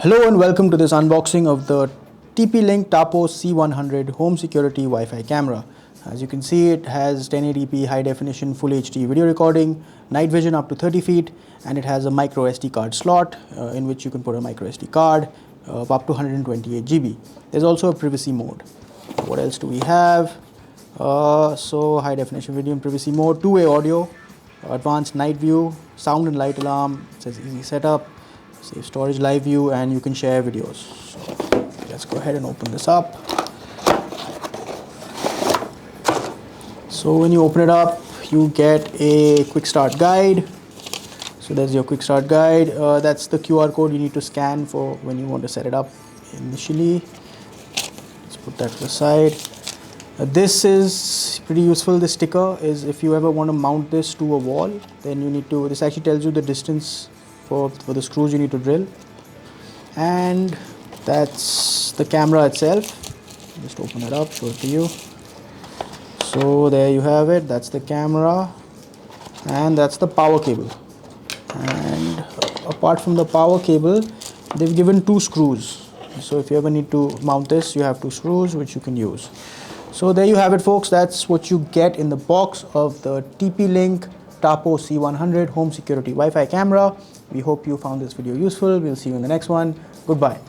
Hello and welcome to this unboxing of the TP-Link Tapo C100 home security Wi-Fi camera. As you can see, it has 1080p high definition full HD video recording, night vision up to 30 feet, and it has a microSD card slot in which you can put a microSD card of up to 128 GB. There's also a privacy mode. What else do we have? So high definition video in privacy mode, two-way audio, advanced night view, sound and light alarm, it says easy setup, save storage, live view, and you can share videos. So let's go ahead and open this up. So when you open it up, you get a quick start guide. So there's your quick start guide. That's the QR code you need to scan for when you want to set it up initially. Let's put that to the side. This is pretty useful. This sticker is if you ever want to mount this to a wall, then you need to, this actually tells you the distance for the screws you need to drill. And that's the camera itself. Just open it up, show it to you. So there you have it. That's the camera, and that's the power cable. And apart from the power cable, they've given two screws. So if you ever need to mount this, you have two screws which you can use. So there you have it, folks. That's what you get in the box of the TP-Link Tapo C100 home security Wi-Fi camera. We hope you found this video useful. We'll see you in the next one. Goodbye.